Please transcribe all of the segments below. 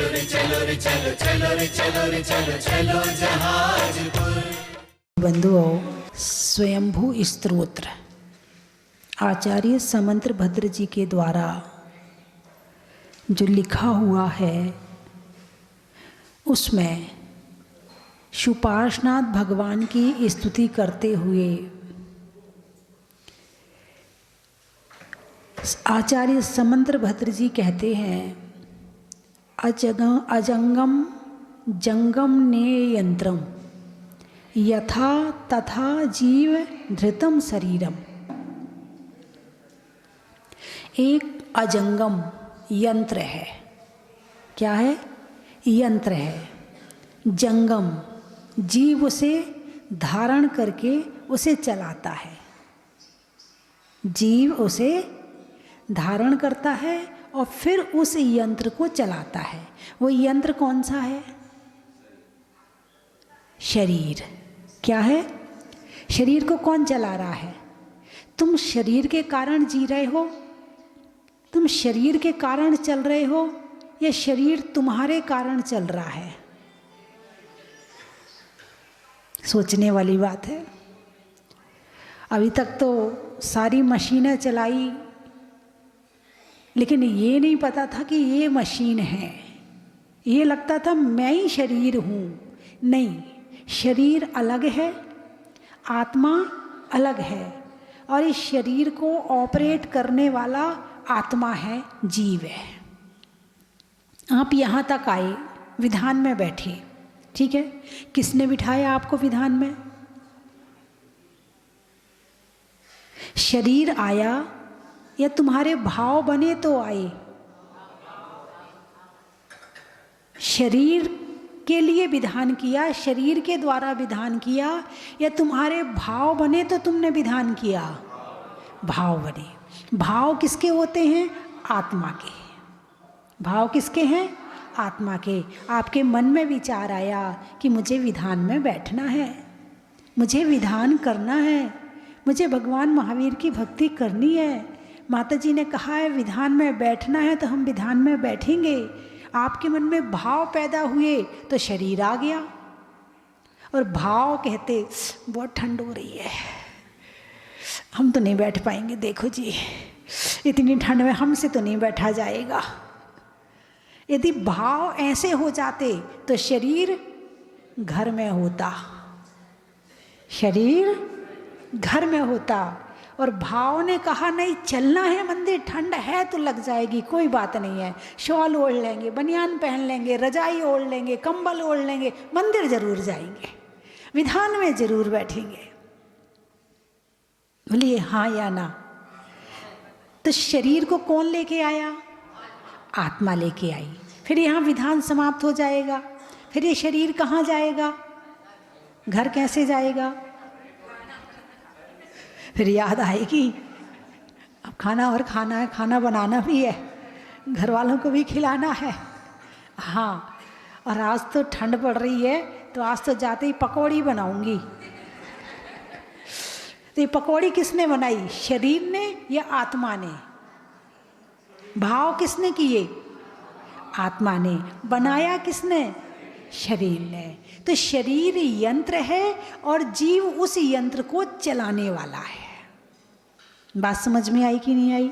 चलो रे चलो रे चलो चलो रे चलो रे चलो चलो जहाजपुर। बंधुओं, स्वयंभू स्तोत्र आचार्य समंत्र भद्र जी के द्वारा जो लिखा हुआ है उसमें शुपार्शनाथ भगवान की स्तुति करते हुए आचार्य समंत्र भद्र जी कहते हैं, अजंगम जंगम ने यंत्रम यथा तथा जीव धृतम शरीरम। एक अजंगम यंत्र है। क्या है? यंत्र है। जंगम जीव उसे धारण करके उसे चलाता है। जीव उसे धारण करता है और फिर उस यंत्र को चलाता है। वो यंत्र कौन सा है? शरीर। क्या है? शरीर को कौन चला रहा है? तुम शरीर के कारण जी रहे हो, तुम शरीर के कारण चल रहे हो या शरीर तुम्हारे कारण चल रहा है? सोचने वाली बात है। अभी तक तो सारी मशीनें चलाई, लेकिन ये नहीं पता था कि ये मशीन है। ये लगता था मैं ही शरीर हूँ। नहीं, शरीर अलग है, आत्मा अलग है, और इस शरीर को ऑपरेट करने वाला आत्मा है, जीव है। आप यहाँ तक आए, विधान में बैठे, ठीक है? किसने बिठाया आपको विधान में? शरीर आया या तुम्हारे भाव बने तो आए? शरीर के लिए विधान किया, शरीर के द्वारा विधान किया, या तुम्हारे भाव बने तो तुमने विधान किया? भाव बने। भाव किसके होते हैं? आत्मा के। भाव किसके हैं? आत्मा के। आपके मन में विचार आया कि मुझे विधान में बैठना है, मुझे विधान करना है, मुझे भगवान महावीर की भक्ति करनी है। माता जी ने कहा है विधान में बैठना है तो हम विधान में बैठेंगे। आपके मन में भाव पैदा हुए तो शरीर आ गया, और भाव कहते बहुत ठंड हो रही है, हम तो नहीं बैठ पाएंगे, देखो जी इतनी ठंड में हमसे तो नहीं बैठा जाएगा। यदि भाव ऐसे हो जाते तो शरीर घर में होता, शरीर घर में होता, और भाव ने कहा नहीं चलना है मंदिर, ठंड है तो लग जाएगी, कोई बात नहीं है, शॉल ओढ़ लेंगे, बनियान पहन लेंगे, रजाई ओढ़ लेंगे, कंबल ओढ़ लेंगे, मंदिर जरूर जाएंगे, विधान में जरूर बैठेंगे। बोलिए हाँ या ना? तो शरीर को कौन लेके आया? आत्मा लेके आई। फिर यहाँ विधान समाप्त हो जाएगा, फिर ये शरीर कहाँ जाएगा? घर कैसे जाएगा? फिर याद आएगी अब खाना और खाना है, खाना बनाना भी है, घर वालों को भी खिलाना है। हाँ, और आज तो ठंड पड़ रही है तो आज तो जाते ही पकौड़ी बनाऊंगी। तो ये पकौड़ी किसने बनाई? शरीर ने या आत्मा ने? भाव किसने किए? आत्मा ने। बनाया किसने? शरीर ने। तो शरीर यंत्र है और जीव उस यंत्र को चलाने वाला है। बात समझ में आई कि नहीं आई?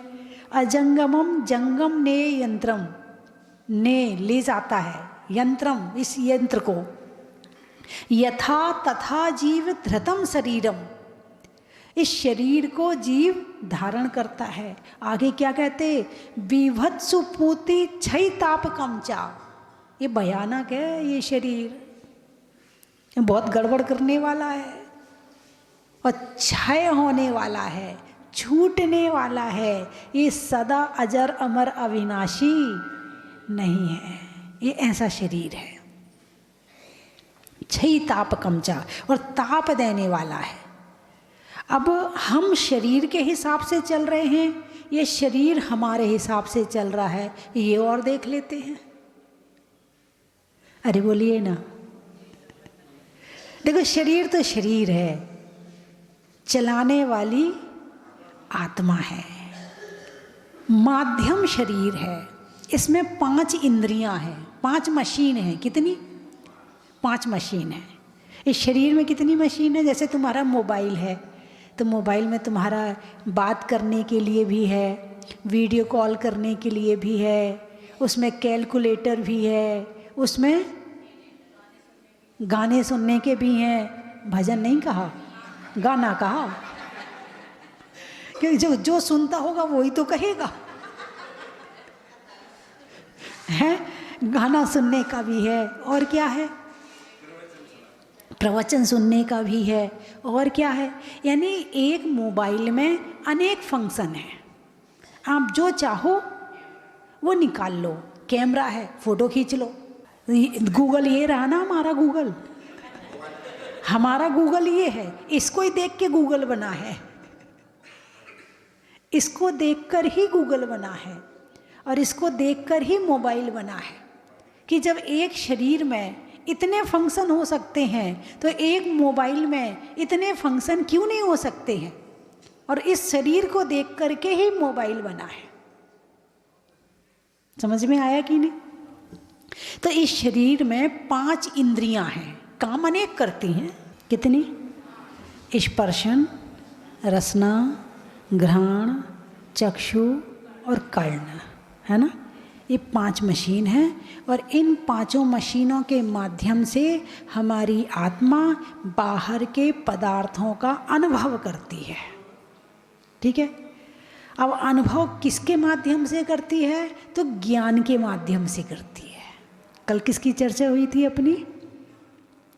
अजंगमम जंगम ने यंत्रम, ने ले जाता है यंत्रम, इस यंत्र को, यथा तथा जीव धृतम शरीरम, इस शरीर को जीव धारण करता है। आगे क्या कहते? विभत्सु पूति क्षय ताप कमचा। ये भयानक है, ये शरीर बहुत गड़बड़ करने वाला है और क्षय होने वाला है, छूटने वाला है। ये सदा अजर अमर अविनाशी नहीं है, ये ऐसा शरीर है। क्षय ताप कमचा, और ताप देने वाला है। अब हम शरीर के हिसाब से चल रहे हैं, ये शरीर हमारे हिसाब से चल रहा है, ये और देख लेते हैं। अरे बोलिए ना। देखो शरीर तो शरीर है, चलाने वाली आत्मा है, माध्यम शरीर है, इसमें 5 इंद्रियां हैं। 5 मशीन है। कितनी? 5 मशीन है। इस शरीर में कितनी मशीन है? जैसे तुम्हारा मोबाइल है, तो मोबाइल में तुम्हारा बात करने के लिए भी है, वीडियो कॉल करने के लिए भी है, उसमें कैलकुलेटर भी है, उसमें गाने सुनने के भी हैं। भजन नहीं कहा, गाना कहा, क्योंकि जो सुनता होगा वही तो कहेगा, है। गाना सुनने का भी है, और क्या है? प्रवचन सुनने का भी है, और क्या है? यानी एक मोबाइल में अनेक फंक्शन हैं। आप जो चाहो वो निकाल लो। कैमरा है, फोटो खींच लो। गूगल ये रहा ना हमारा गूगल, हमारा गूगल ये है। इसको ही देख के गूगल बना है, इसको देखकर ही गूगल बना है, और इसको देखकर ही मोबाइल बना है। कि जब एक शरीर में इतने फंक्शन हो सकते हैं, तो एक मोबाइल में इतने फंक्शन क्यों नहीं हो सकते हैं? और इस शरीर को देख करके ही मोबाइल बना है। समझ में आया कि नहीं? तो इस शरीर में 5 इंद्रियां हैं, काम अनेक करती हैं। कितनी? स्पर्शन, रसना, घ्राण, चक्षु और कर्ण, है ना। ये 5 मशीन हैं, और इन 5 मशीनों के माध्यम से हमारी आत्मा बाहर के पदार्थों का अनुभव करती है। ठीक है। अब अनुभव किसके माध्यम से करती है? तो ज्ञान के माध्यम से करती है। कल किसकी चर्चा हुई थी अपनी?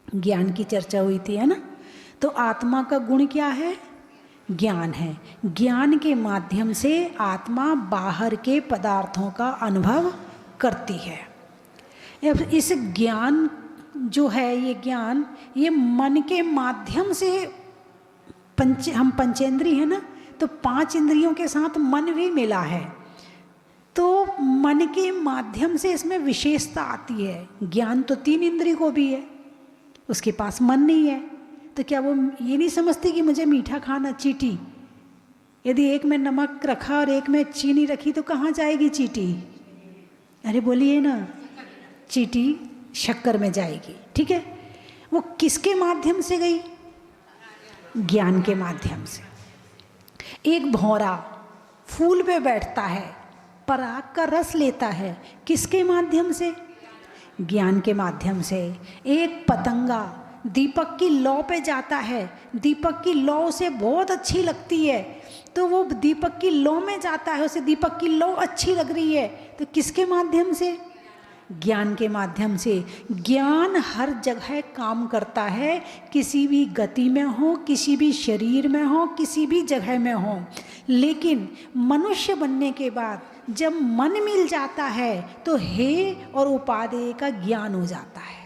ज्ञान की चर्चा हुई थी, है ना। तो आत्मा का गुण क्या है? ज्ञान है। ज्ञान के माध्यम से आत्मा बाहर के पदार्थों का अनुभव करती है। अब इस ज्ञान जो है, ये ज्ञान, ये मन के माध्यम से हम पंचेंद्रिय है ना, तो 5 इंद्रियों के साथ मन भी मिला है, तो मन के माध्यम से इसमें विशेषता आती है। ज्ञान तो 3 इंद्रिय को भी है, उसके पास मन नहीं है, तो क्या वो ये नहीं समझती कि मुझे मीठा खाना? चींटी, यदि एक में नमक रखा और एक में चीनी रखी तो कहाँ जाएगी चींटी? अरे बोलिए ना, चींटी शक्कर में जाएगी। ठीक है। वो किसके माध्यम से गई? ज्ञान के माध्यम से। एक भौरा फूल पे बैठता है, पराग का रस लेता है, किसके माध्यम से? ज्ञान के माध्यम से। एक पतंगा दीपक की लौ पे जाता है, दीपक की लौ उसे बहुत अच्छी लगती है, तो वो दीपक की लौ में जाता है, उसे दीपक की लौ अच्छी लग रही है, तो किसके माध्यम से? ज्ञान के माध्यम से। ज्ञान हर जगह काम करता है, किसी भी गति में हो, किसी भी शरीर में हो, किसी भी जगह में हो। लेकिन मनुष्य बनने के बाद जब मन मिल जाता है तो हे और उपादेय का ज्ञान हो जाता है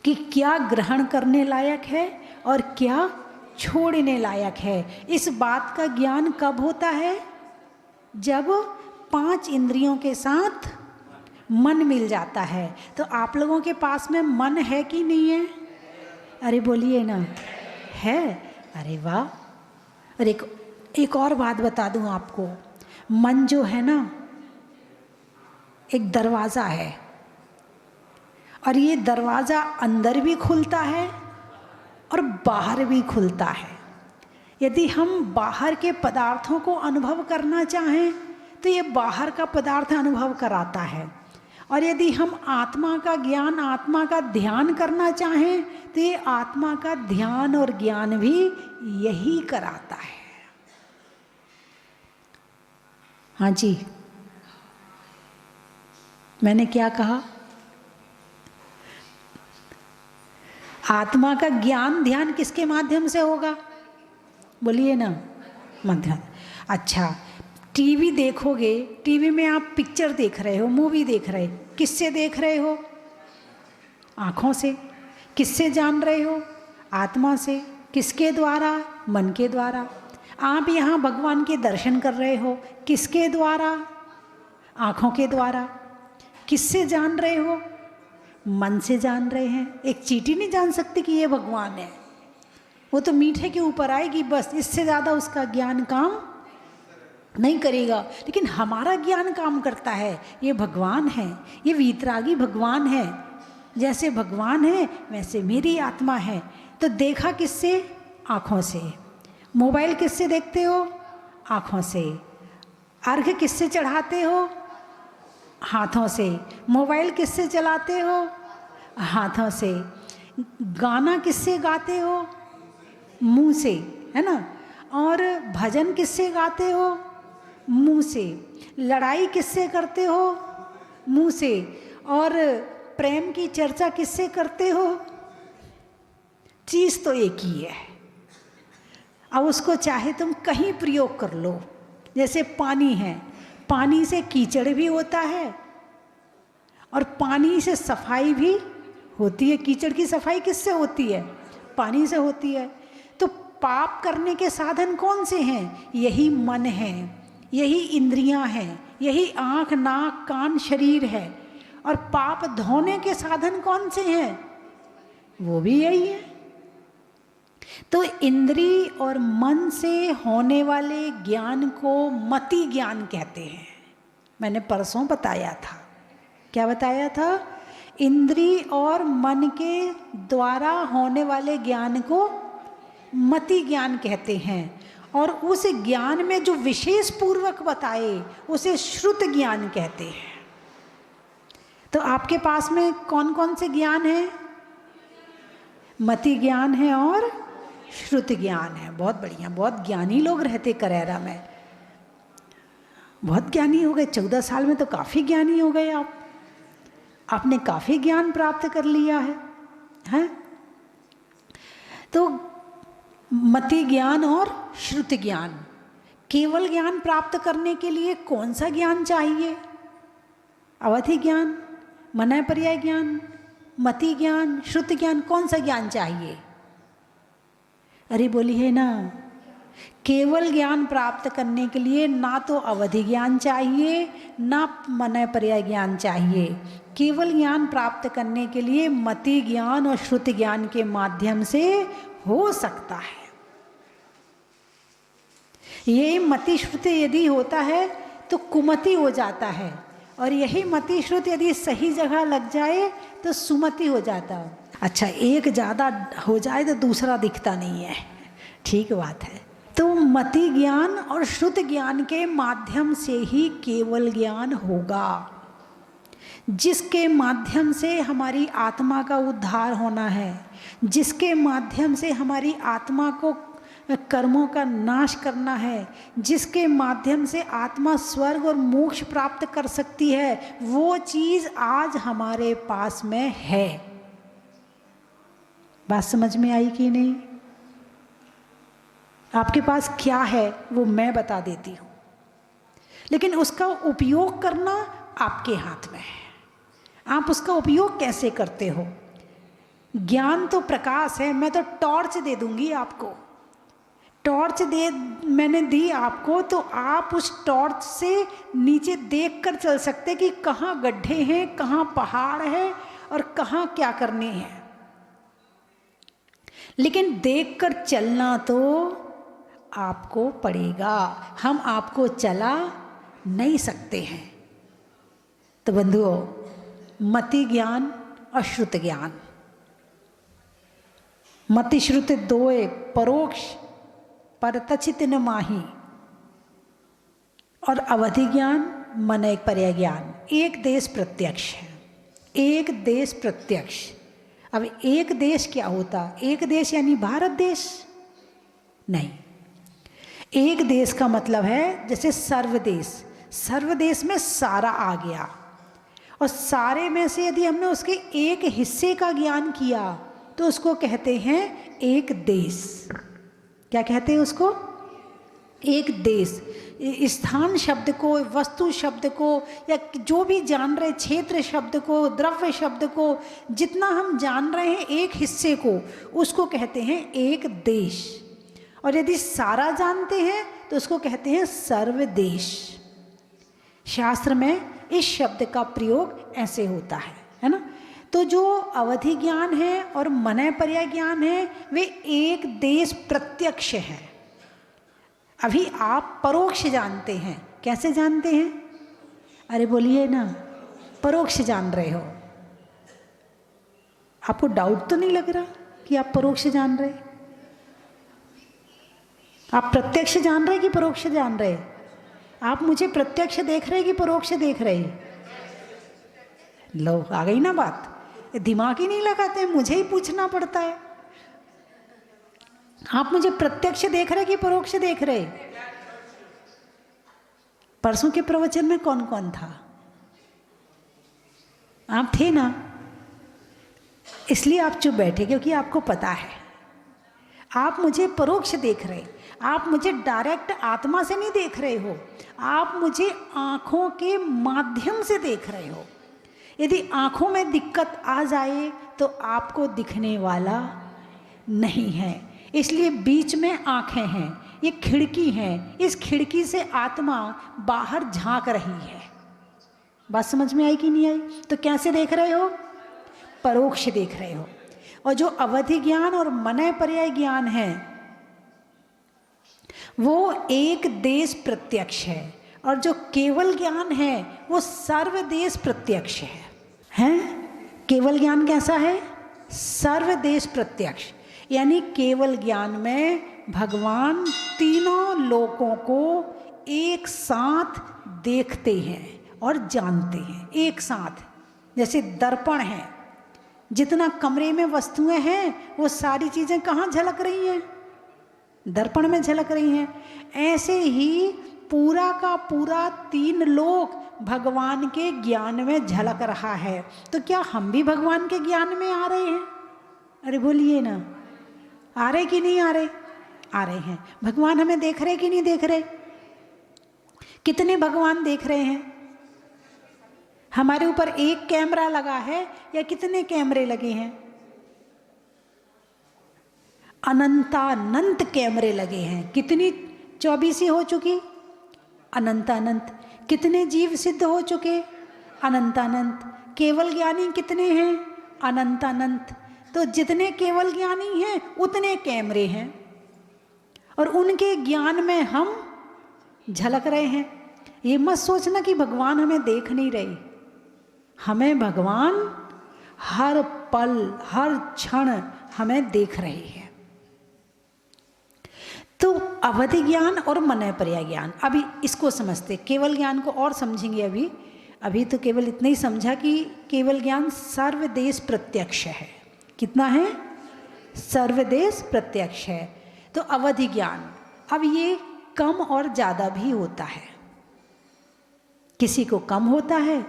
कि क्या ग्रहण करने लायक है और क्या छोड़ने लायक है। इस बात का ज्ञान कब होता है? जब 5 इंद्रियों के साथ मन मिल जाता है। तो आप लोगों के पास में मन है कि नहीं है? अरे बोलिए ना, है। अरे वाह। और एक और बात बता दूं आपको, मन जो है ना, एक दरवाज़ा है, और ये दरवाज़ा अंदर भी खुलता है और बाहर भी खुलता है। यदि हम बाहर के पदार्थों को अनुभव करना चाहें तो ये बाहर का पदार्थ अनुभव कराता है, और यदि हम आत्मा का ज्ञान, आत्मा का ध्यान करना चाहें तो ये आत्मा का ध्यान और ज्ञान भी यही कराता है। हाँ जी, मैंने क्या कहा? आत्मा का ज्ञान ध्यान किसके माध्यम से होगा? बोलिए ना, माध्यम। अच्छा, टीवी देखोगे, टीवी में आप पिक्चर देख रहे हो, मूवी देख रहे हो, किससे देख रहे हो? आँखों से। किससे जान रहे हो? आत्मा से। किसके द्वारा? मन के द्वारा। आप यहाँ भगवान के दर्शन कर रहे हो, किसके द्वारा? आँखों के द्वारा। किससे जान रहे हो? मन से जान रहे हैं। एक चींटी नहीं जान सकती कि ये भगवान है, वो तो मीठे के ऊपर आएगी बस, इससे ज़्यादा उसका ज्ञान काम नहीं करेगा, लेकिन हमारा ज्ञान काम करता है। ये भगवान है, ये वीतरागी भगवान है। जैसे भगवान है वैसे मेरी आत्मा है। तो देखा किससे? आँखों से। मोबाइल किससे देखते हो? आँखों से। अर्घ किससे चढ़ाते हो? हाथों से। मोबाइल किससे चलाते हो? हाथों से। गाना किससे गाते हो? मुंह से, है ना। और भजन किससे गाते हो? मुंह से। लड़ाई किससे करते हो? मुंह से। और प्रेम की चर्चा किससे करते हो? चीज़ तो एक ही है। अब उसको चाहे तुम कहीं प्रयोग कर लो। जैसे पानी है, पानी से कीचड़ भी होता है और पानी से सफाई भी होती है। कीचड़ की सफाई किससे होती है? पानी से होती है। तो पाप करने के साधन कौन से हैं? यही मन है, यही इंद्रियां हैं, यही आँख, नाक, कान, शरीर है। और पाप धोने के साधन कौन से हैं? वो भी यही है। तो इंद्री और मन से होने वाले ज्ञान को मति ज्ञान कहते हैं। मैंने परसों बताया था। क्या बताया था? इंद्री और मन के द्वारा होने वाले ज्ञान को मति ज्ञान कहते हैं। और उस ज्ञान में जो विशेष पूर्वक बताए उसे श्रुत ज्ञान कहते हैं। तो आपके पास में कौन कौन से ज्ञान है? मति ज्ञान है और श्रुत ज्ञान है। बहुत बढ़िया, बहुत ज्ञानी लोग रहते करेरा में। बहुत ज्ञानी हो गए। 14 साल में तो काफ़ी ज्ञानी हो गए आप। आपने काफ़ी ज्ञान प्राप्त कर लिया है, हैं? तो मति ज्ञान और श्रुति ज्ञान। केवल ज्ञान प्राप्त करने के लिए कौन सा ज्ञान चाहिए? अवधि ज्ञान, मनय पर्याय ज्ञान, मति ज्ञान, श्रुति ज्ञान, कौन सा ज्ञान चाहिए? अरे बोलिए ना। केवल ज्ञान प्राप्त करने के लिए ना तो अवधि ज्ञान चाहिए, ना मनय पर्याय ज्ञान चाहिए। केवल ज्ञान प्राप्त करने के लिए मति ज्ञान और श्रुति ज्ञान के माध्यम से हो सकता है। ये मति श्रुति यदि होता है तो कुमति हो जाता है, और यही मति श्रुति यदि सही जगह लग जाए तो सुमति हो जाता है। अच्छा, एक ज़्यादा हो जाए तो दूसरा दिखता नहीं है। ठीक बात है। तो मति ज्ञान और श्रुत ज्ञान के माध्यम से ही केवल ज्ञान होगा, जिसके माध्यम से हमारी आत्मा का उद्धार होना है, जिसके माध्यम से हमारी आत्मा को कर्मों का नाश करना है, जिसके माध्यम से आत्मा स्वर्ग और मोक्ष प्राप्त कर सकती है। वो चीज़ आज हमारे पास में है। बात समझ में आई कि नहीं? आपके पास क्या है वो मैं बता देती हूँ, लेकिन उसका उपयोग करना आपके हाथ में है। आप उसका उपयोग कैसे करते हो? ज्ञान तो प्रकाश है। मैं तो टॉर्च दे दूंगी आपको। टॉर्च मैंने दी आपको, तो आप उस टॉर्च से नीचे देख कर चल सकते कि कहाँ गड्ढे हैं, कहाँ पहाड़ है और कहाँ क्या करने हैं। लेकिन देख कर चलना तो आपको पड़ेगा। हम आपको चला नहीं सकते हैं। तो बंधुओं, मति ज्ञान और श्रुत ज्ञान, मति श्रुति दो एक परोक्ष परतचित न माही, और अवधि ज्ञान मन एक पर्याय ज्ञान। एक देश प्रत्यक्ष है। एक देश प्रत्यक्ष। अब एक देश क्या होता? एक देश यानी भारत देश नहीं। एक देश का मतलब है जैसे सर्वदेश। सर्वदेश में सारा आ गया, और सारे में से यदि हमने उसके एक हिस्से का ज्ञान किया तो उसको कहते हैं एक देश। क्या कहते हैं उसको? एक देश। स्थान शब्द को, वस्तु शब्द को, या जो भी जान रहे, क्षेत्र शब्द को, द्रव्य शब्द को, जितना हम जान रहे हैं एक हिस्से को, उसको कहते हैं एक देश। और यदि सारा जानते हैं तो उसको कहते हैं सर्वदेश। शास्त्र में इस शब्द का प्रयोग ऐसे होता है ना। तो जो अवधि ज्ञान है और मनय पर्याय ज्ञान है वे एक देश प्रत्यक्ष है। अभी आप परोक्ष जानते हैं। कैसे जानते हैं? अरे बोलिए ना, परोक्ष जान रहे हो। आपको डाउट तो नहीं लग रहा कि आप परोक्ष जान रहे? आप प्रत्यक्ष जान रहे कि परोक्ष जान रहे? आप मुझे प्रत्यक्ष देख रहे कि परोक्ष देख रहे? लो, आ गई ना बात। दिमाग ही नहीं लगाते, मुझे ही पूछना पड़ता है। आप मुझे प्रत्यक्ष देख रहे कि परोक्ष देख रहे? परसों के प्रवचन में कौन कौन था? आप थे ना, इसलिए आप चुप बैठे, क्योंकि आपको पता है आप मुझे परोक्ष देख रहे। आप मुझे डायरेक्ट आत्मा से नहीं देख रहे हो, आप मुझे आँखों के माध्यम से देख रहे हो। यदि आँखों में दिक्कत आ जाए तो आपको दिखने वाला नहीं है। इसलिए बीच में आँखें हैं, ये खिड़की है, इस खिड़की से आत्मा बाहर झांक रही है। बात समझ में आई कि नहीं आई? तो कैसे देख रहे हो? परोक्ष देख रहे हो। और जो अवधि ज्ञान और मनय पर्याय ज्ञान है वो एक देश प्रत्यक्ष है, और जो केवल ज्ञान है वो सर्वदेश प्रत्यक्ष है। हैं? केवल ज्ञान कैसा है? सर्वदेश प्रत्यक्ष। यानी केवल ज्ञान में भगवान तीनों लोकों को एक साथ देखते हैं और जानते हैं, एक साथ। जैसे दर्पण है, जितना कमरे में वस्तुएं हैं वो सारी चीजें कहाँ झलक रही हैं? दर्पण में झलक रही हैं। ऐसे ही पूरा का पूरा तीन लोक भगवान के ज्ञान में झलक रहा है। तो क्या हम भी भगवान के ज्ञान में आ रहे हैं? अरे बोलिए ना, आ रहे कि नहीं आ रहे? आ रहे हैं। भगवान हमें देख रहे कि नहीं देख रहे? कितने भगवान देख रहे हैं? हमारे ऊपर एक कैमरा लगा है या कितने कैमरे लगे हैं? अनंतानंत कैमरे लगे हैं। कितनी 24 हो चुकी? अनंतानंत। कितने जीव सिद्ध हो चुके? अनंतानंत। केवल ज्ञानी कितने हैं? अनंतानंत। तो जितने केवल ज्ञानी हैं उतने कैमरे हैं, और उनके ज्ञान में हम झलक रहे हैं। ये मत सोचना कि भगवान हमें देख नहीं रहे। हमें भगवान हर पल हर क्षण हमें देख रहे हैं। तो अवधि ज्ञान और मनय पर्याय ज्ञान, अभी इसको समझते। केवल ज्ञान को और समझेंगे। अभी तो केवल इतना ही समझा कि केवल ज्ञान सर्वदेश प्रत्यक्ष है। कितना है? सर्वदेश प्रत्यक्ष है। तो अवधि ज्ञान, अब ये कम और ज़्यादा भी होता है। किसी को कम होता है,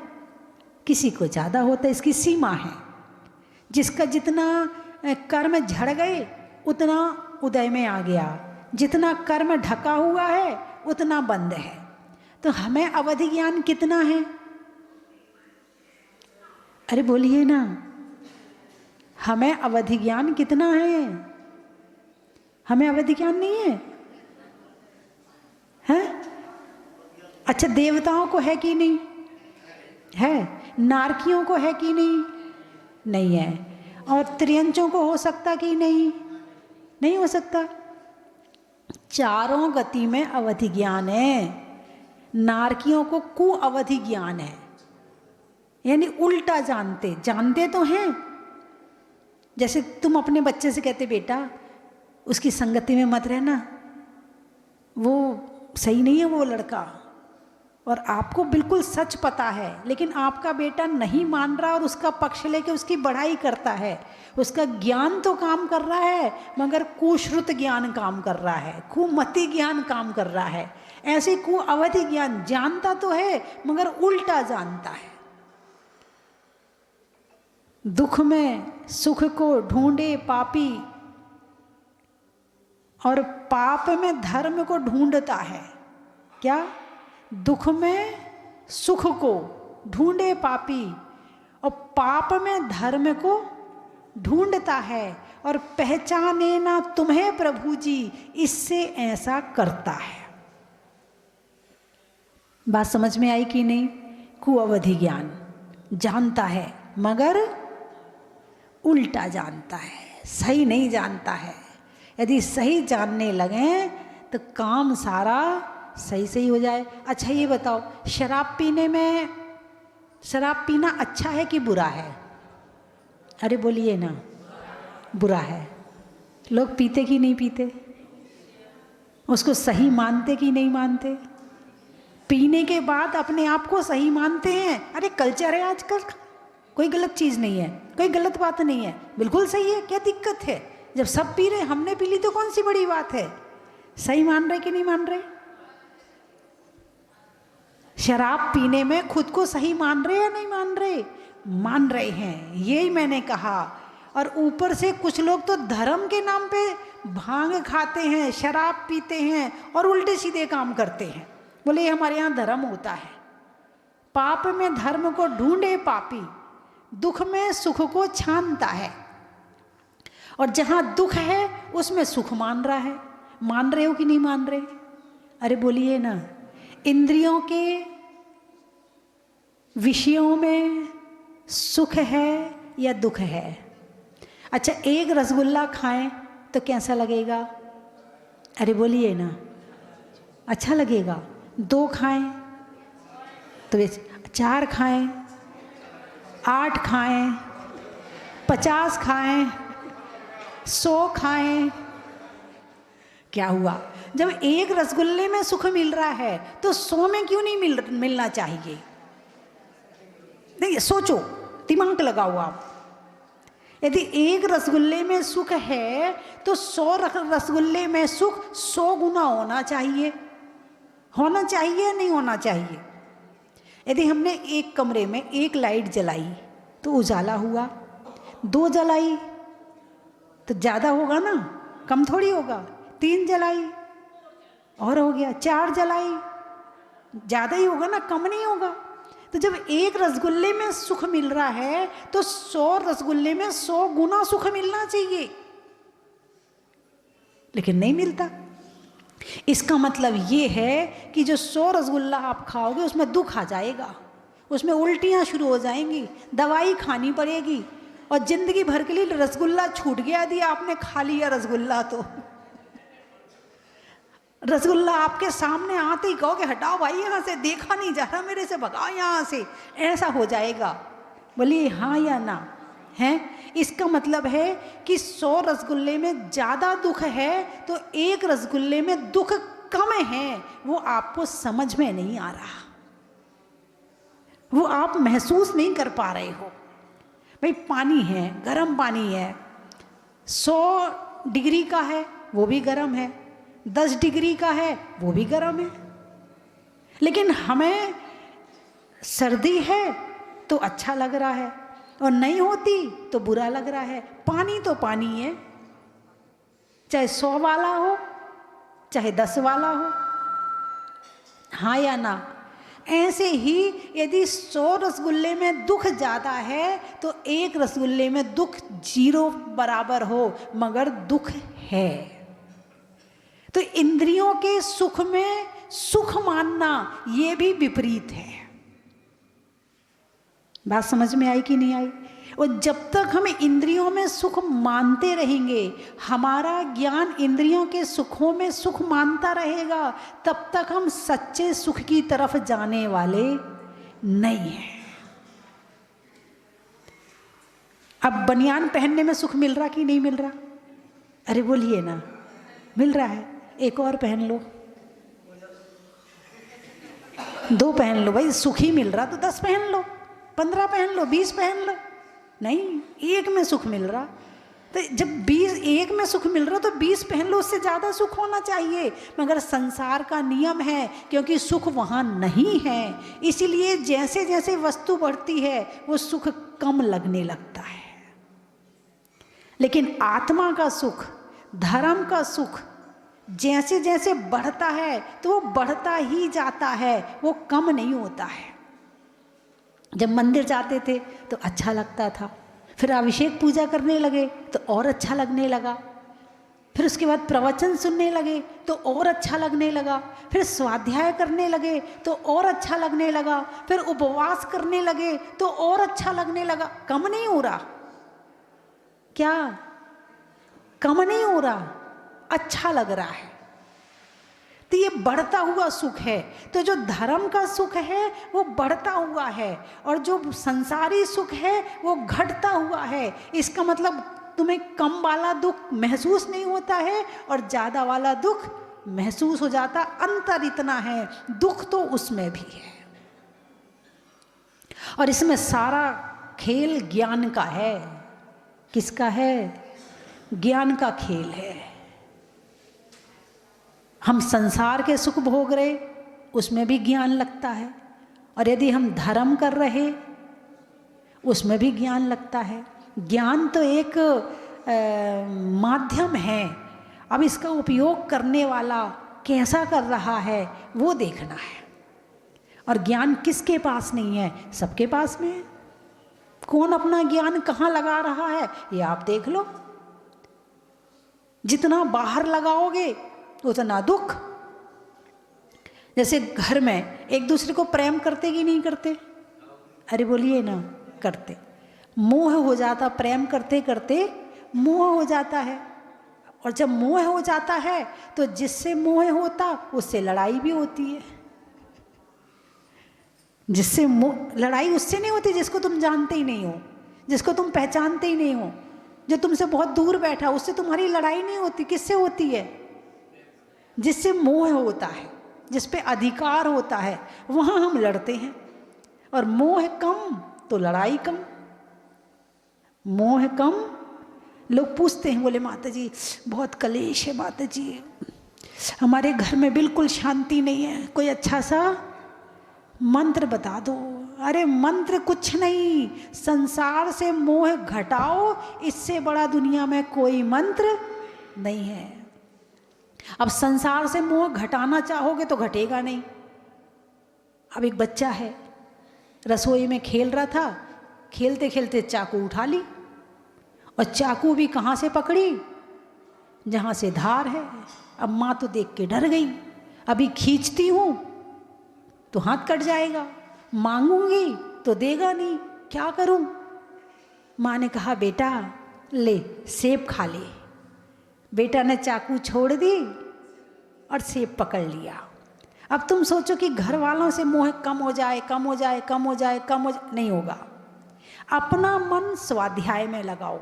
किसी को ज़्यादा होता है। इसकी सीमा है। जिसका जितना कर्म झड़ गए उतना उदय में आ गया, जितना कर्म ढका हुआ है उतना बंद है। तो हमें अवधि ज्ञान कितना है? अरे बोलिए ना, हमें अवधि ज्ञान कितना है? हमें अवधि ज्ञान नहीं है? हैं? अच्छा, देवताओं को है कि नहीं है? नारकियों को है कि नहीं? नहीं है। और त्रियंचों को हो सकता कि नहीं? नहीं हो सकता। चारों गति में अवधि ज्ञान है। नारकियों को कु अवधि ज्ञान है, यानी उल्टा जानते। जानते तो हैं। जैसे तुम अपने बच्चे से कहते, बेटा उसकी संगति में मत रहना, वो सही नहीं है वो लड़का, और आपको बिल्कुल सच पता है, लेकिन आपका बेटा नहीं मान रहा और उसका पक्ष लेके उसकी बढ़ाई करता है। उसका ज्ञान तो काम कर रहा है मगर कुश्रुत ज्ञान काम कर रहा है, कुमति ज्ञान काम कर रहा है। ऐसे कु अवधि ज्ञान जानता तो है मगर उल्टा जानता है। दुख में सुख को ढूंढे पापी और पाप में धर्म को ढूंढता है। क्या? दुख में सुख को ढूंढे पापी और पाप में धर्म को ढूंढता है, और पहचाने ना तुम्हें प्रभु जी, इससे ऐसा करता है। बात समझ में आई कि नहीं? कुअवधि ज्ञान जानता है मगर उल्टा जानता है, सही नहीं जानता है। यदि सही जानने लगे तो काम सारा सही सही हो जाए। अच्छा ये बताओ, शराब पीना अच्छा है कि बुरा है? अरे बोलिए ना, बुरा है। लोग पीते कि नहीं पीते? उसको सही मानते कि नहीं मानते? पीने के बाद अपने आप को सही मानते हैं। अरे कल्चर है आजकल, कोई गलत चीज़ नहीं है, कोई गलत बात नहीं है, बिल्कुल सही है, क्या दिक्कत है? जब सब पी रहे, हमने पी ली तो कौन सी बड़ी बात है? सही मान रहे कि नहीं मान रहे? शराब पीने में खुद को सही मान रहे या नहीं मान रहे? मान रहे हैं, यही मैंने कहा। और ऊपर से कुछ लोग तो धर्म के नाम पे भांग खाते हैं, शराब पीते हैं और उल्टे सीधे काम करते हैं। बोले ये हमारे यहाँ धर्म होता है। पाप में धर्म को ढूंढे पापी, दुख में सुख को छानता है। और जहाँ दुख है उसमें सुख मान रहा है। मान रहे हो कि नहीं मान रहे? अरे बोलिए ना। इंद्रियों के विषयों में सुख है या दुख है? अच्छा एक रसगुल्ला खाएं तो कैसा लगेगा? अरे बोलिए ना, अच्छा लगेगा। 2 खाएं तो 4 खाएं, 8 खाएं, 50 खाएं, 100 खाएं, क्या हुआ? जब एक रसगुल्ले में सुख मिल रहा है तो 100 में क्यों नहीं मिलना चाहिए? नहीं सोचो, दिमाग लगाओ आप। यदि एक रसगुल्ले में सुख है तो 100 रसगुल्ले में सुख 100 गुना होना चाहिए। होना चाहिए नहीं होना चाहिए? यदि हमने एक कमरे में एक लाइट जलाई तो उजाला हुआ, 2 जलाई तो ज़्यादा होगा ना, कम थोड़ी होगा। 3 जलाई और हो गया, 4 जलाई ज़्यादा ही होगा ना, कम नहीं होगा। तो जब एक रसगुल्ले में सुख मिल रहा है तो 100 रसगुल्ले में 100 गुना सुख मिलना चाहिए, लेकिन नहीं मिलता। इसका मतलब ये है कि जो 100 रसगुल्ला आप खाओगे उसमें दुख आ जाएगा, उसमें उल्टियाँ शुरू हो जाएंगी, दवाई खानी पड़ेगी और जिंदगी भर के लिए रसगुल्ला छूट गया यदि आपने खा लिया रसगुल्ला तो। रसगुल्ला आपके सामने आते ही कहोगे हटाओ भाई यहाँ से, देखा नहीं जा रहा मेरे से, भगाओ यहाँ से, ऐसा हो जाएगा। बोलिए हाँ या ना? है? इसका मतलब है कि 100 रसगुल्ले में ज़्यादा दुख है तो एक रसगुल्ले में दुख कम है, वो आपको समझ में नहीं आ रहा, वो आप महसूस नहीं कर पा रहे हो। भाई पानी है, गर्म पानी है, 100 डिग्री का है वो भी गर्म है, 10 डिग्री का है वो भी गर्म है। लेकिन हमें सर्दी है तो अच्छा लग रहा है और नहीं होती तो बुरा लग रहा है। पानी तो पानी है, चाहे 100 वाला हो चाहे 10 वाला हो, हाँ या ना? ऐसे ही यदि 100 रसगुल्ले में दुख ज़्यादा है तो एक रसगुल्ले में दुख 0 बराबर हो, मगर दुख है। तो इंद्रियों के सुख में सुख मानना ये भी विपरीत है। बात समझ में आई कि नहीं आई? और जब तक हम इंद्रियों में सुख मानते रहेंगे, हमारा ज्ञान इंद्रियों के सुखों में सुख मानता रहेगा, तब तक हम सच्चे सुख की तरफ जाने वाले नहीं हैं। अब बनियान पहनने में सुख मिल रहा कि नहीं मिल रहा? अरे बोलिए ना, मिल रहा है। एक और पहन लो, 2 पहन लो, भाई सुख ही मिल रहा तो 10 पहन लो, 15 पहन लो, 20 पहन लो। नहीं, एक में सुख मिल रहा तो जब 1 में सुख मिल रहा तो 20 पहन लो, उससे ज़्यादा सुख होना चाहिए। मगर संसार का नियम है, क्योंकि सुख वहाँ नहीं है, इसीलिए जैसे जैसे वस्तु बढ़ती है वो सुख कम लगने लगता है। लेकिन आत्मा का सुख, धर्म का सुख जैसे जैसे बढ़ता है तो वो बढ़ता ही जाता है, वो कम नहीं होता है। जब मंदिर जाते थे तो अच्छा लगता था, फिर अभिषेक पूजा करने लगे तो और अच्छा लगने लगा, फिर उसके बाद प्रवचन सुनने लगे तो और अच्छा लगने लगा, फिर स्वाध्याय करने लगे तो और अच्छा लगने लगा, फिर उपवास करने लगे तो और अच्छा लगने लगा। कम नहीं हो रहा क्या? कम नहीं हो रहा, अच्छा लग रहा है। तो ये बढ़ता हुआ सुख है। तो जो धर्म का सुख है वो बढ़ता हुआ है, और जो संसारी सुख है वो घटता हुआ है। इसका मतलब तुम्हें कम वाला दुख महसूस नहीं होता है और ज़्यादा वाला दुख महसूस हो जाता। अंतर इतना है, दुख तो उसमें भी है। और इसमें सारा खेल ज्ञान का है। किसका है? ज्ञान का खेल है। हम संसार के सुख भोग रहे, उसमें भी ज्ञान लगता है, और यदि हम धर्म कर रहे उसमें भी ज्ञान लगता है। ज्ञान तो एक माध्यम है, अब इसका उपयोग करने वाला कैसा कर रहा है वो देखना है। और ज्ञान किसके पास नहीं है? सबके पास में है। कौन अपना ज्ञान कहाँ लगा रहा है ये आप देख लो। जितना बाहर लगाओगे उतना दुख। जैसे घर में एक दूसरे को प्रेम करते कि नहीं करते? अरे बोलिए ना, करते। मोह हो जाता, प्रेम करते करते मोह हो जाता है। और जब मोह हो जाता है तो जिससे मोह होता उससे लड़ाई भी होती है। जिससे लड़ाई उससे नहीं होती जिसको तुम जानते ही नहीं हो, जिसको तुम पहचानते ही नहीं हो, जो तुमसे बहुत दूर बैठा, उससे तुम्हारी लड़ाई नहीं होती। किससे होती है? जिससे मोह होता है, जिस पे अधिकार होता है, वहाँ हम लड़ते हैं। और मोह कम तो लड़ाई कम। मोह कम। लोग पूछते हैं, बोले माता जी बहुत कलेश है, माता जी हमारे घर में बिल्कुल शांति नहीं है, कोई अच्छा सा मंत्र बता दो। अरे मंत्र कुछ नहीं, संसार से मोह घटाओ, इससे बड़ा दुनिया में कोई मंत्र नहीं है। अब संसार से मोह घटाना चाहोगे तो घटेगा नहीं। अब एक बच्चा है, रसोई में खेल रहा था, खेलते खेलते चाकू उठा ली, और चाकू भी कहाँ से पकड़ी? जहाँ से धार है। अब माँ तो देख के डर गई, अभी खींचती हूँ तो हाथ कट जाएगा, मांगूंगी तो देगा नहीं, क्या करूं? माँ ने कहा बेटा ले सेब खा ले। बेटा ने चाकू छोड़ दी और सेब पकड़ लिया। अब तुम सोचो कि घर वालों से मोह कम हो जाए, कम हो जाए, कम हो जाए, कम हो जाए, नहीं होगा। अपना मन स्वाध्याय में लगाओ,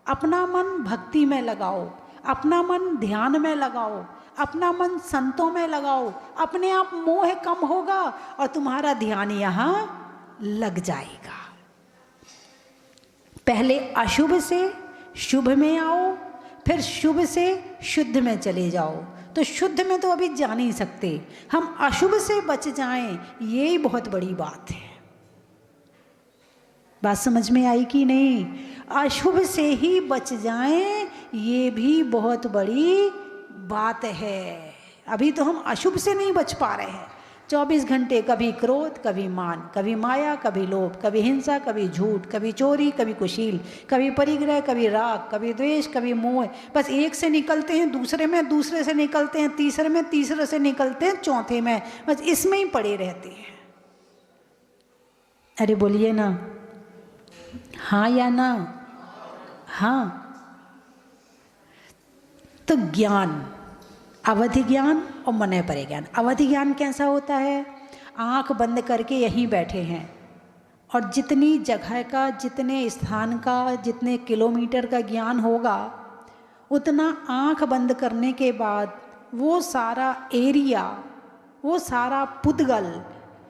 अपना मन भक्ति में लगाओ, अपना मन ध्यान में लगाओ, अपना मन संतों में लगाओ, अपने आप मोह कम होगा और तुम्हारा ध्यान यहाँ लग जाएगा। पहले अशुभ से शुभ में आओ, फिर शुभ से शुद्ध में चले जाओ। तो शुद्ध में तो अभी जा नहीं सकते, हम अशुभ से बच जाएं, ये बहुत बड़ी बात है। बात समझ में आई कि नहीं? अशुभ से ही बच जाएं, ये भी बहुत बड़ी बात है। अभी तो हम अशुभ से नहीं बच पा रहे हैं। 24 घंटे कभी क्रोध, कभी मान, कभी माया, कभी लोभ, कभी हिंसा, कभी झूठ, कभी चोरी, कभी कुशील, कभी परिग्रह, कभी राग, कभी द्वेष, कभी मोह। बस एक से निकलते हैं दूसरे में, दूसरे से निकलते हैं तीसरे में, तीसरे से निकलते हैं चौथे में, बस इसमें ही पड़े रहते हैं। अरे बोलिए ना, हाँ या ना? हाँ। तो ज्ञान, अवधि ज्ञान और मने परे ज्ञान। अवधि ज्ञान कैसा होता है? आंख बंद करके यहीं बैठे हैं और जितनी जगह का, जितने स्थान का, जितने किलोमीटर का ज्ञान होगा, उतना आंख बंद करने के बाद वो सारा एरिया, वो सारा पुद्गल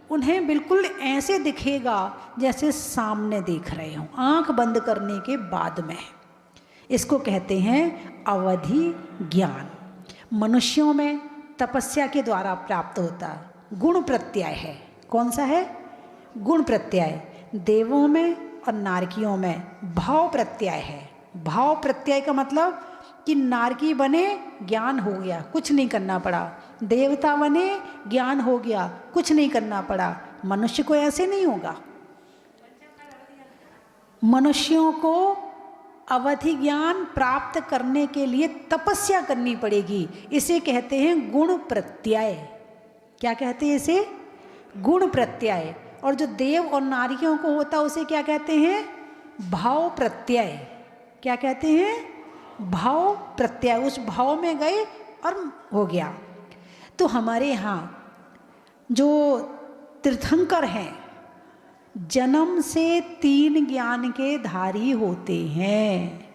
उन्हें बिल्कुल ऐसे दिखेगा जैसे सामने देख रहे हों, आंख बंद करने के बाद में। इसको कहते हैं अवधि ज्ञान। मनुष्यों में तपस्या के द्वारा प्राप्त होता गुण प्रत्यय है। कौन सा है? गुण प्रत्यय। देवों में और नारकियों में भाव प्रत्यय है। भाव प्रत्यय का मतलब कि नारकी बने ज्ञान हो गया, कुछ नहीं करना पड़ा, देवता बने ज्ञान हो गया, कुछ नहीं करना पड़ा। मनुष्य को ऐसे नहीं होगा। मनुष्यों को अवधि ज्ञान प्राप्त करने के लिए तपस्या करनी पड़ेगी। इसे कहते हैं गुण प्रत्यय। क्या कहते हैं इसे? गुण प्रत्यय। और जो देव और नारियों को होता है उसे क्या कहते हैं? भाव प्रत्यय। क्या कहते हैं? भाव प्रत्यय। उस भाव में गए और हो गया। तो हमारे यहाँ जो तीर्थंकर हैं जन्म से 3 ज्ञान के धारी होते हैं,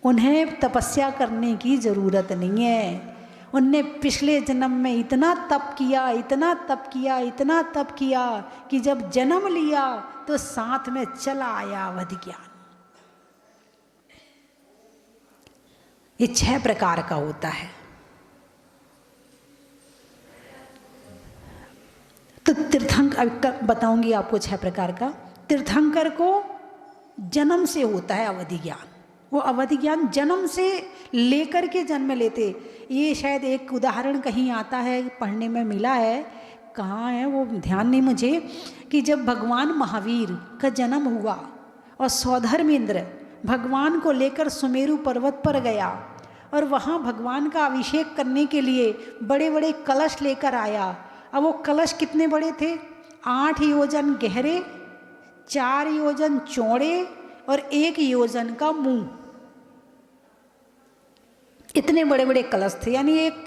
उन्हें तपस्या करने की ज़रूरत नहीं है। उनने पिछले जन्म में इतना तप किया, इतना तप किया, इतना तप किया कि जब जन्म लिया तो साथ में चला आया अवधि ज्ञान। ये 6 प्रकार का होता है। तो तीर्थंकर बताऊंगी आपको 6 प्रकार का। तीर्थंकर को जन्म से होता है अवधि ज्ञान। वो अवधि ज्ञान जन्म से लेकर के जन्म लेते। ये शायद एक उदाहरण कहीं आता है, पढ़ने में मिला है, कहाँ है वो ध्यान नहीं मुझे, कि जब भगवान महावीर का जन्म हुआ और सौधर्मेंद्र भगवान को लेकर सुमेरु पर्वत पर गया और वहाँ भगवान का अभिषेक करने के लिए बड़े बड़े कलश लेकर आया। अब वो कलश कितने बड़े थे? 8 योजन गहरे, 4 योजन चौड़े और 1 योजन का मुंह। इतने बड़े बड़े कलश थे, यानी एक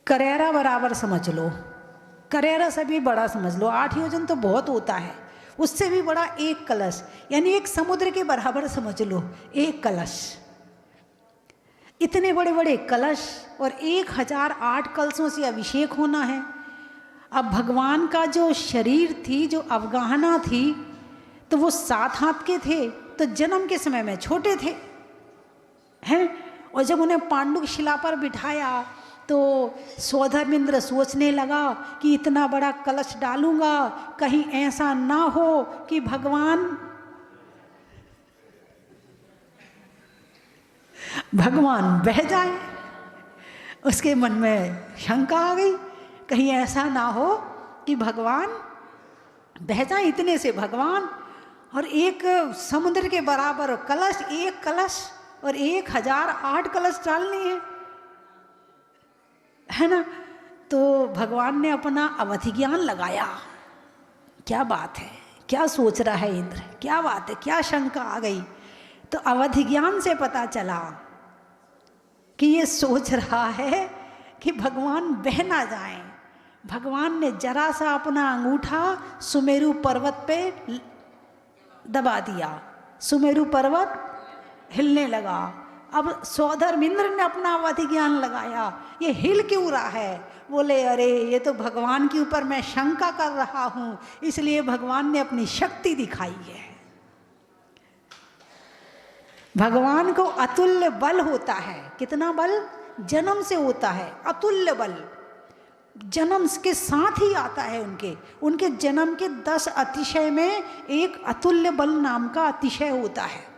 करेरा बराबर समझ लो, करेरा से भी बड़ा समझ लो। 8 योजन तो बहुत होता है, उससे भी बड़ा 1 कलश, यानी एक समुद्र के बराबर समझ लो 1 कलश। इतने बड़े बड़े कलश और 1008 कलशों से अभिषेक होना है। अब भगवान का जो शरीर थी, जो अवगाहना थी, तो वो 7 हाथ के थे, तो जन्म के समय में छोटे थे हैं। और जब उन्हें पांडुक शिला पर बिठाया तो सौधर्मेंद्र सोचने लगा कि इतना बड़ा कलश डालूंगा, कहीं ऐसा ना हो कि भगवान बह जाए। उसके मन में शंका आ गई, कहीं ऐसा ना हो कि भगवान बह जाए। इतने से भगवान और एक समुद्र के बराबर कलश, 1 कलश और 1008 कलश डालने है ना। तो भगवान ने अपना अवधि ज्ञान लगाया। क्या बात है, क्या सोच रहा है इंद्र, क्या बात है, क्या शंका आ गई। तो अवधि ज्ञान से पता चला कि ये सोच रहा है कि भगवान बह ना जाए। भगवान ने जरा सा अपना अंगूठा सुमेरु पर्वत पे दबा दिया, सुमेरु पर्वत हिलने लगा। अब सौधर्मेंद्र ने अपना अवधि ज्ञान लगाया, ये हिल क्यों रहा है? बोले अरे ये तो भगवान के ऊपर मैं शंका कर रहा हूँ, इसलिए भगवान ने अपनी शक्ति दिखाई है। भगवान को अतुल्य बल होता है। कितना बल? जन्म से होता है अतुल्य बल, जन्म के साथ ही आता है। उनके जन्म के 10 अतिशय में एक अतुल्य बल नाम का अतिशय होता है।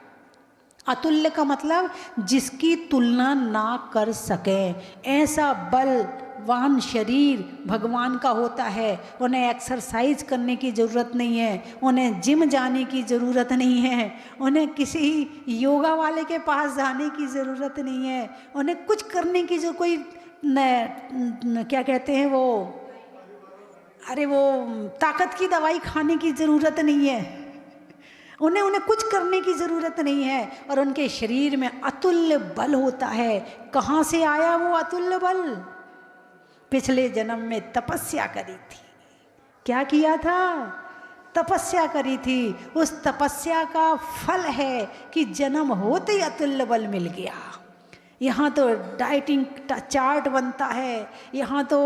अतुल्य का मतलब जिसकी तुलना ना कर सके, ऐसा बलवान शरीर भगवान का होता है। उन्हें एक्सरसाइज करने की ज़रूरत नहीं है, उन्हें जिम जाने की ज़रूरत नहीं है, उन्हें किसी योगा वाले के पास जाने की ज़रूरत नहीं है, उन्हें कुछ करने की जो कोई क्या कहते हैं वो, अरे वो ताकत की दवाई खाने की ज़रूरत नहीं है। उन्हें कुछ करने की ज़रूरत नहीं है और उनके शरीर में अतुल्य बल होता है। कहाँ से आया वो अतुल्य बल? पिछले जन्म में तपस्या करी थी। क्या किया था? तपस्या करी थी। उस तपस्या का फल है कि जन्म होते ही अतुल्य बल मिल गया। यहाँ तो डाइटिंग चार्ट बनता है, यहाँ तो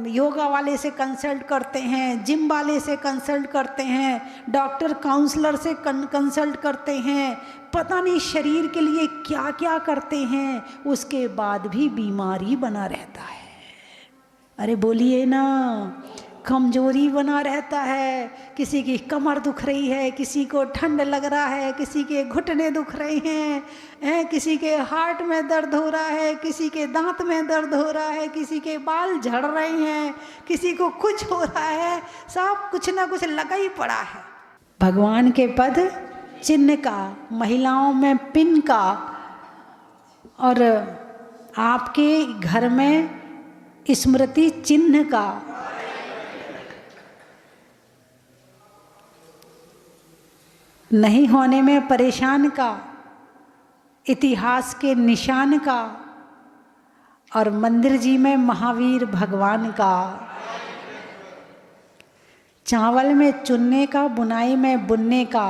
योगा वाले से कंसल्ट करते हैं, जिम वाले से कंसल्ट करते हैं, डॉक्टर काउंसलर से कंसल्ट करते हैं, पता नहीं शरीर के लिए क्या क्या करते हैं, उसके बाद भी बीमारी बना रहता है। अरे बोलिए ना, कमजोरी बना रहता है। किसी की कमर दुख रही है, किसी को ठंड लग रहा है, किसी के घुटने दुख रहे हैं, किसी के हार्ट में दर्द हो रहा है, किसी के दांत में दर्द हो रहा है, किसी के बाल झड़ रहे हैं, किसी को कुछ हो रहा है, सब कुछ ना कुछ लगा ही पड़ा है। भगवान के पद चिन्ह का, महिलाओं में पिन का, और आपके घर में स्मृति चिन्ह का। नहीं होने में परेशान का, इतिहास के निशान का, और मंदिर जी में महावीर भगवान का। चावल में चुनने का, बुनाई में बुनने का,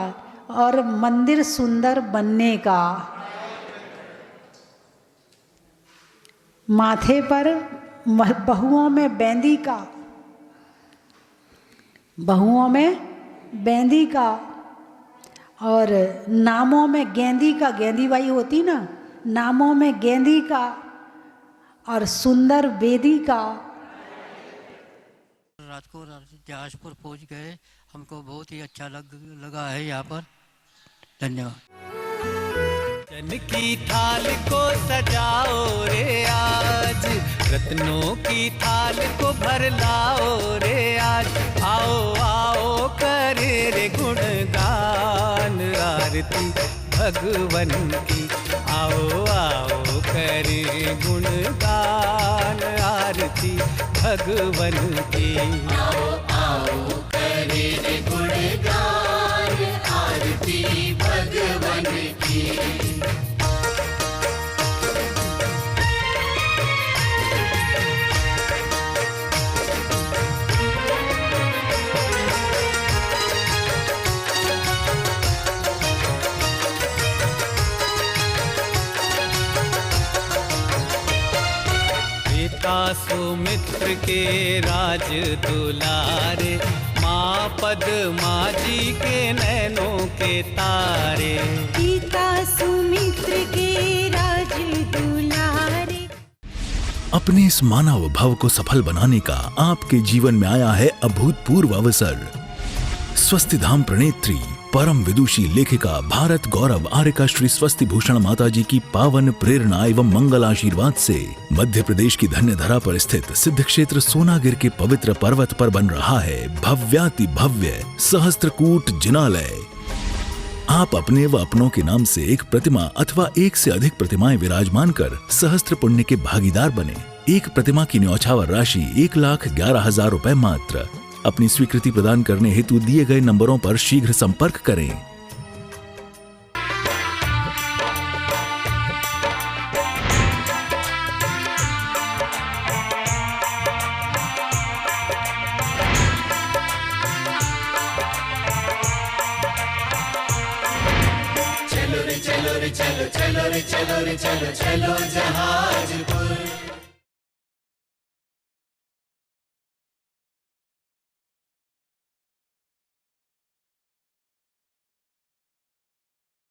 और मंदिर सुंदर बनने का। माथे पर बहुओं में बेंदी का, बहुओं में बेंदी का, और नामों में गेंदी का, गेंदी बाई होती ना, नामों में गेंदी का, और सुंदर बेदी का। रात को जहाजपुर पहुंच गए, हमको बहुत ही अच्छा लगा है यहाँ पर। धन्यवाद। जन की थाल को सजाओ रे आज, रत्नों की थाल को भर लाओ रे आज। आओ आओ करे रे गुणगान आरती भगवन की। आओ आओ करे गुणगान आरती भगवन की। आओ आओ करे रे गुणगान आरती भगवन की। सुमित्र के राज दुलारे, माँ पद्मा जी के नैनों के तारे। पिता सुमित्र के राज दुलारे। अपने इस मानव भव को सफल बनाने का आपके जीवन में आया है अभूतपूर्व अवसर। स्वस्तिधाम प्रणेत्री परम विदुषी लेखिका भारत गौरव आर्यका श्री स्वस्ति भूषण माता जी की पावन प्रेरणा एवं मंगल आशीर्वाद से मध्य प्रदेश की धन्य धरा पर स्थित सिद्ध क्षेत्र सोनागिर के पवित्र पर्वत पर बन रहा है भव्याति भव्य सहस्त्रकूट जिनालय। आप अपने व अपनों के नाम से एक प्रतिमा अथवा एक से अधिक प्रतिमाएं विराजमान कर सहस्त्र पुण्य के भागीदार बने। एक प्रतिमा की न्यौछावर राशि 1,11,000 रुपए मात्र। अपनी स्वीकृति प्रदान करने हेतु दिए गए नंबरों पर शीघ्र संपर्क करें। चलो रे चलो रे चलो, चलो रे चलो रे चलो, चलो जहाजपुर।